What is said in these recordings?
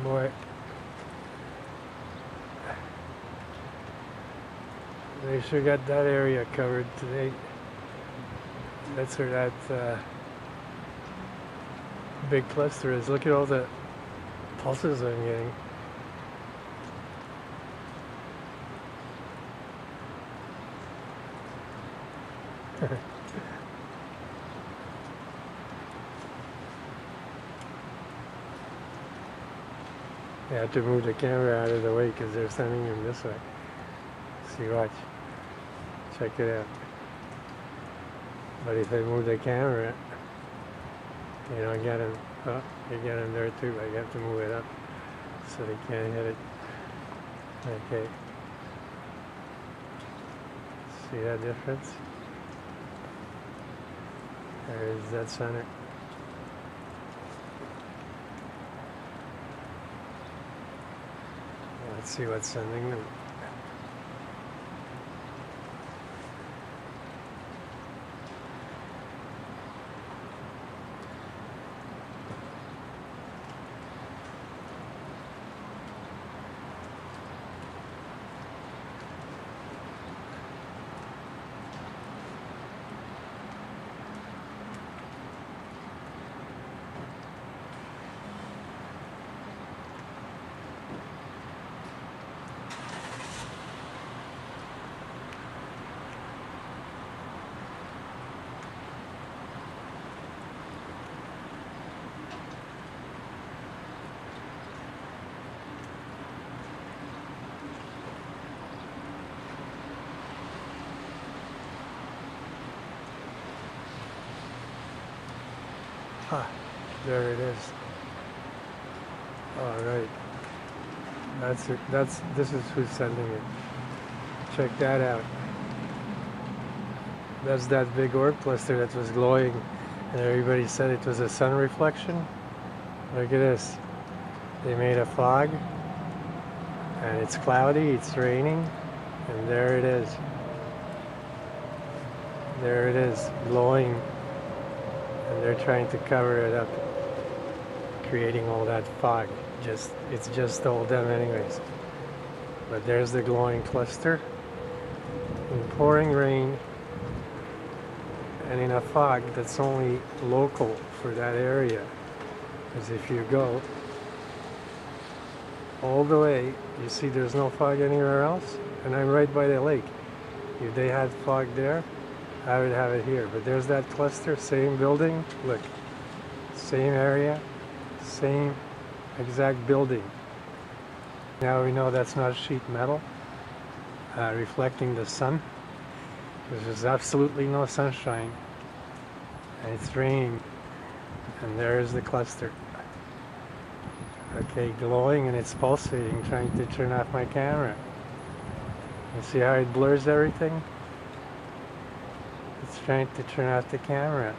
Boy, they sure got that area covered today. That's where that big cluster is. Look at all the pulses I'm getting. I have to move the camera out of the way because they're sending him this way. See, watch. Check it out. But if I move the camera, you don't get him. Oh, you get him there too. I have to move it up so they can't hit it. Okay. See that difference? There is that center. Let's see what's sending them. Ah, there it is. All right. That's it. This is who's sending it. Check that out. That's that big orb cluster that was glowing, and everybody said it was a sun reflection. Look at this. They made a fog, and it's cloudy, it's raining, and there it is. There it is, glowing, and they're trying to cover it up, creating all that fog. It's just all them anyways. But there's the glowing cluster in pouring rain and in a fog that's only local for that area. Because if you go all the way, you see there's no fog anywhere else, and I'm right by the lake. If they had fog there, I would have it here. But there's that cluster, same building, look, same area, same exact building. Now we know that's not sheet metal reflecting the sun. There's absolutely no sunshine, and it's raining, and there's the cluster. Okay, glowing, and it's pulsating, trying to turn off my camera. You see how it blurs everything? It's trying to turn off the camera.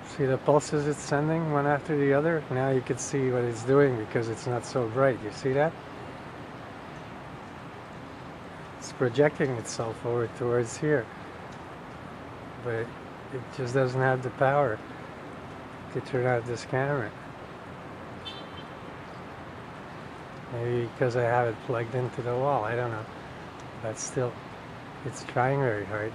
See the pulses it's sending one after the other? Now you can see what it's doing because it's not so bright. You see that? It's projecting itself over towards here. But it just doesn't have the power to turn off this camera. Maybe because I have it plugged into the wall, I don't know. But still, it's trying very hard.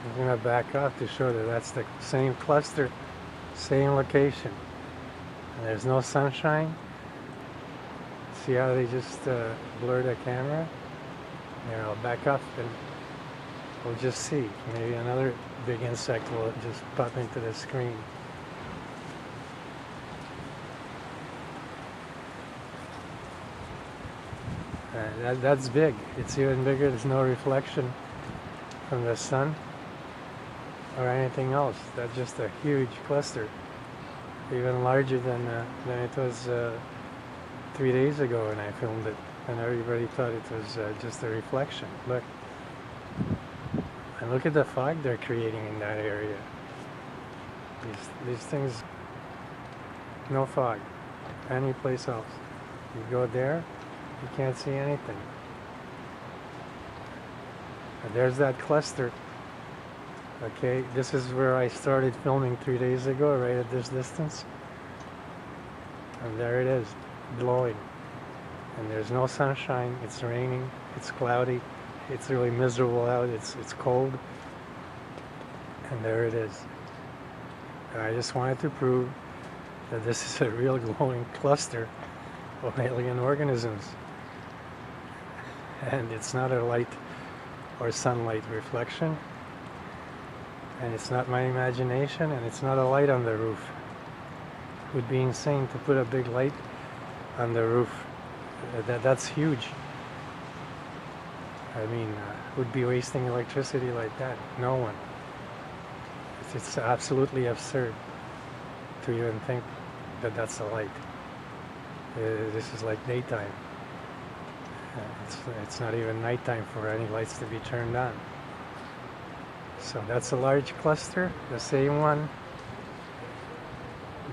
I'm going to back off to show that that's the same cluster, same location. And there's no sunshine. See how they just blur the camera? Here, I'll back up and we'll just see. Maybe another big insect will just pop into the screen. That's big. It's even bigger. There's no reflection from the sun or anything else. That's just a huge cluster, even larger than it was 3 days ago when I filmed it, and everybody thought it was just a reflection. Look, and look at the fog they're creating in that area. These things, no fog any place else. You go there, you can't see anything. And there's that cluster. Okay, this is where I started filming 3 days ago, right at this distance. And there it is, glowing. And there's no sunshine, it's raining, it's cloudy, it's really miserable out, it's cold. And there it is. And I just wanted to prove that this is a real glowing cluster of alien organisms. And it's not a light or sunlight reflection. And it's not my imagination, and it's not a light on the roof. It would be insane to put a big light on the roof. That's huge. I mean, would be wasting electricity like that. No one. It's absolutely absurd to even think that that's a light. This is like daytime. It's not even nighttime for any lights to be turned on. So that's a large cluster, the same one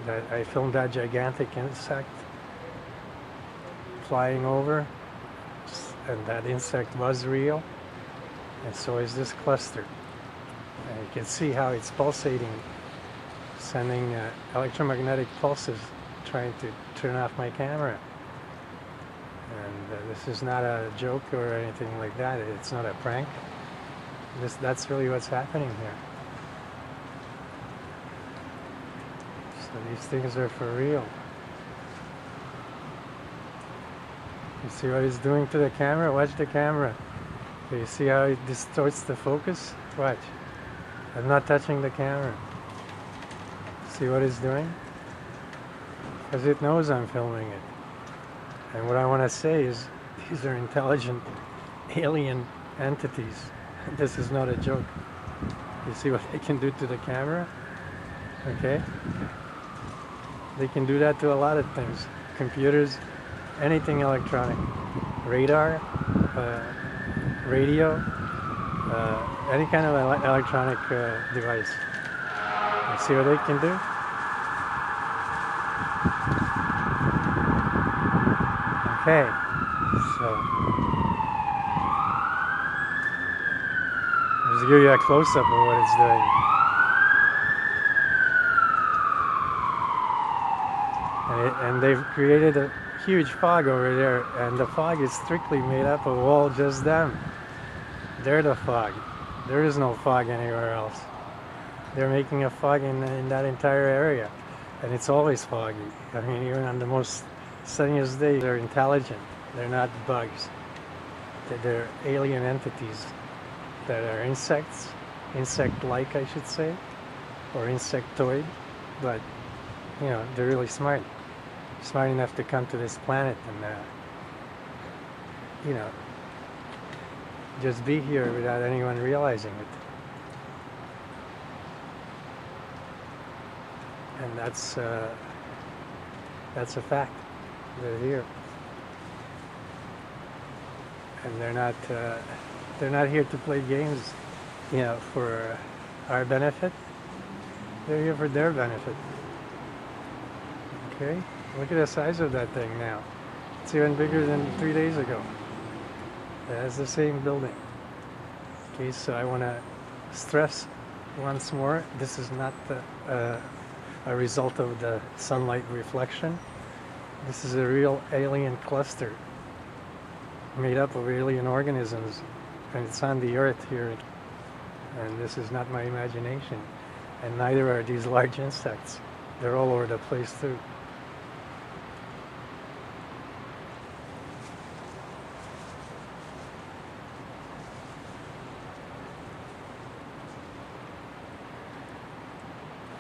that I filmed, that gigantic insect flying over, and that insect was real, and so is this cluster. And you can see how it's pulsating, sending electromagnetic pulses, trying to turn off my camera. And this is not a joke or anything like that. It's not a prank. That's really what's happening here. So these things are for real. You see what it's doing to the camera? Watch the camera. Do you see how it distorts the focus? Watch. I'm not touching the camera. See what it's doing? Because it knows I'm filming it. And what I want to say is, these are intelligent alien entities. This is not a joke. You see what they can do to the camera? Okay? They can do that to a lot of things. Computers, anything electronic. Radar, radio, any kind of electronic device. You see what they can do? Okay, so just to give you a close-up of what it's doing. And they've created a huge fog over there, and the fog is strictly made up of all just them. They're the fog. There is no fog anywhere else. They're making a fog in that entire area, and it's always foggy. I mean, even on the most sunniest day, they're intelligent. They're not bugs. They're alien entities that are insects, insect-like, I should say, or insectoid, but you know, they're really smart enough to come to this planet and you know, just be here without anyone realizing it. And that's a fact. They're here, and they're not here to play games, you know, for our benefit. They're here for their benefit. Okay, look at the size of that thing now. It's even bigger than 3 days ago. It has the same building. Okay, so I want to stress once more, this is not a result of the sunlight reflection. This is a real alien cluster made up of alien organisms, and it's on the Earth here. And this is not my imagination. And neither are these large insects. They're all over the place too.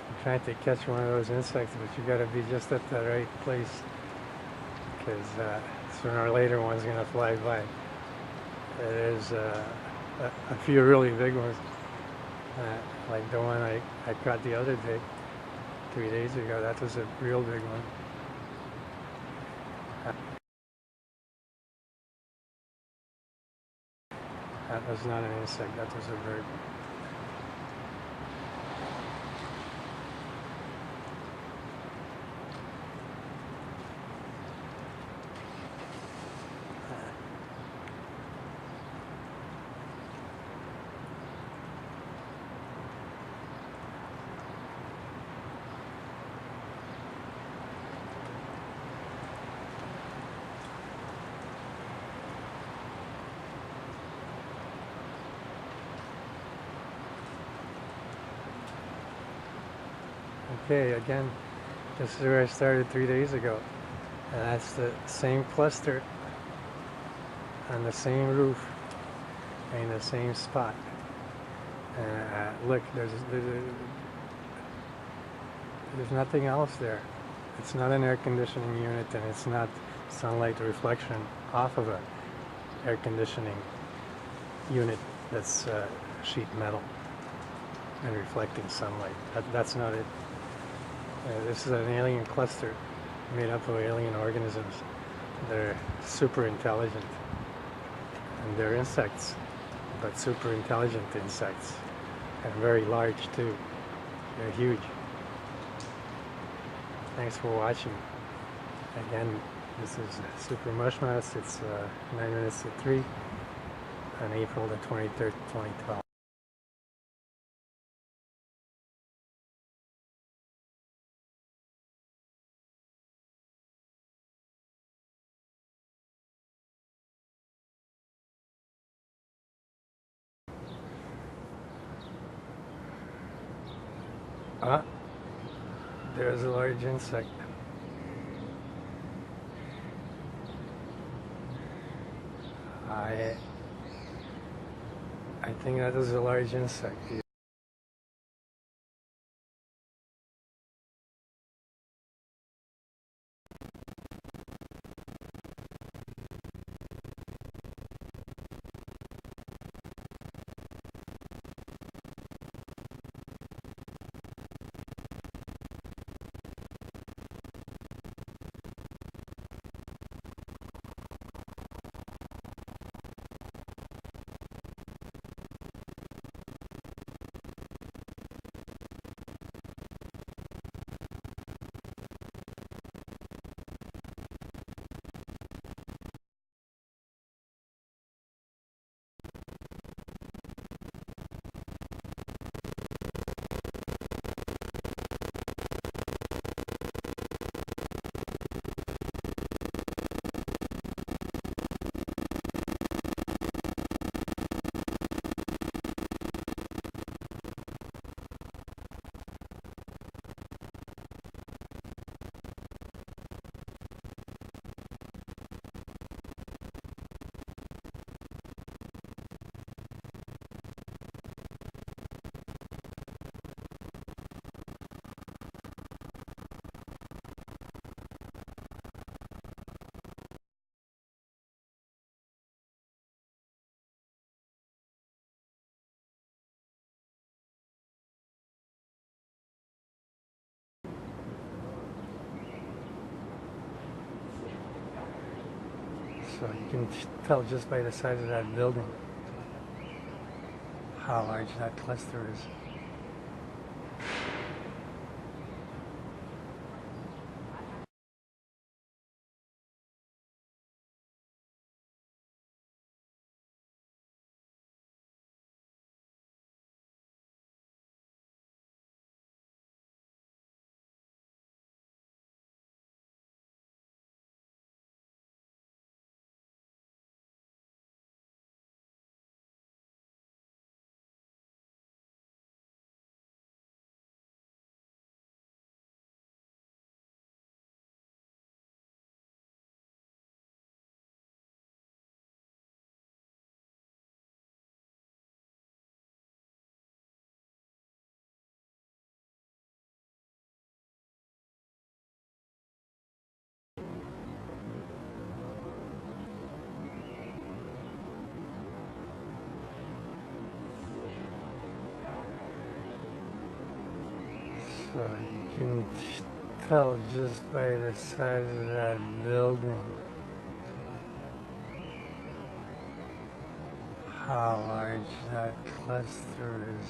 I'm trying to catch one of those insects, but you gotta be just at the right place, because sooner or later one's gonna fly by. There's a few really big ones, like the one I caught the other day, 3 days ago. That was a real big one. That was not an insect, that was a bird. Okay, again, this is where I started 3 days ago. And that's the same cluster on the same roof in the same spot. Look, there's nothing else there. It's not an air conditioning unit, and it's not sunlight reflection off of a air conditioning unit that's sheet metal and reflecting sunlight. That's not it. This is an alien cluster made up of alien organisms that are super intelligent. And they're insects, but super intelligent insects. And very large too. They're huge. Thanks for watching. Again, this is Super Mushmouth. It's 9 minutes to 3 on April the 23rd, 2012. Ah, there's a large insect. I think that is a large insect. So you can tell just by the size of that building how large that cluster is. So you can tell just by the size of that building how large that cluster is.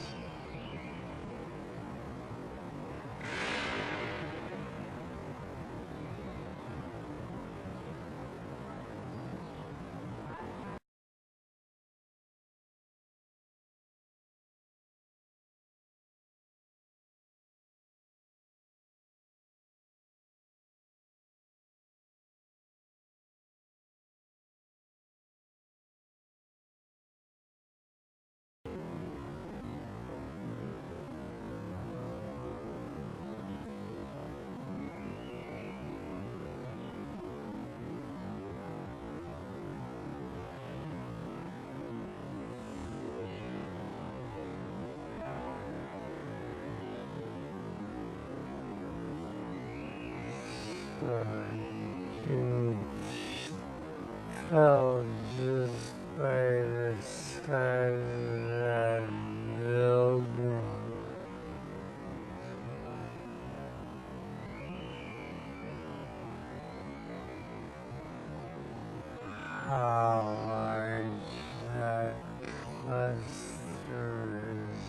Held by the sun and building. How large that cluster is.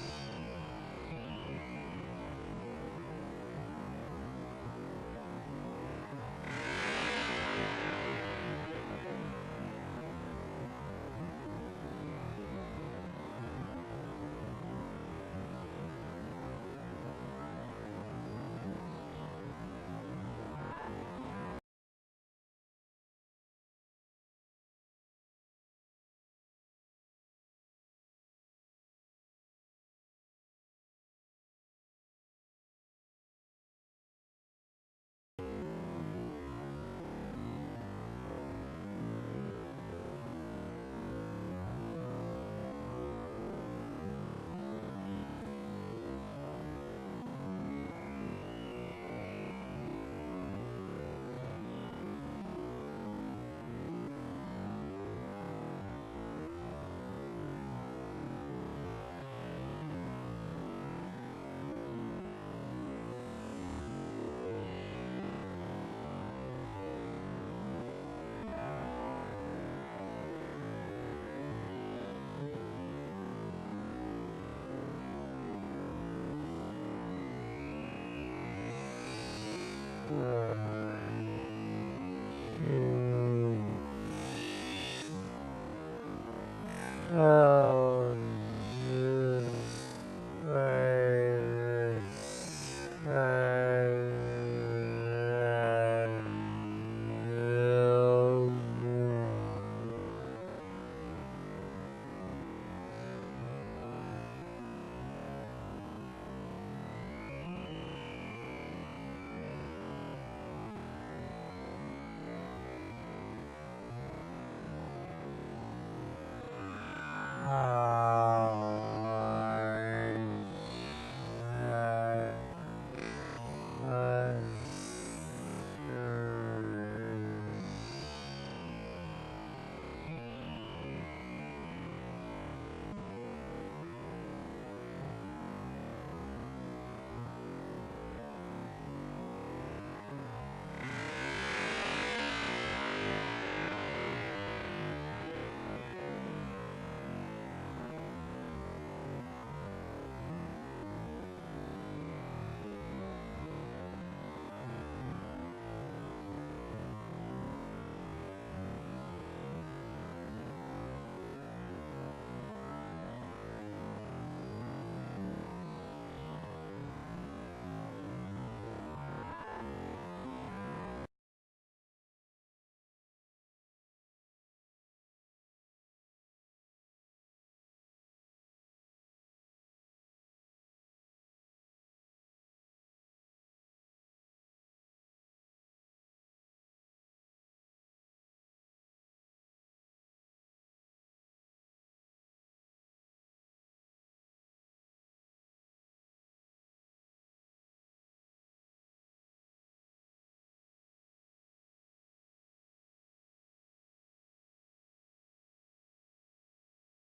Oh.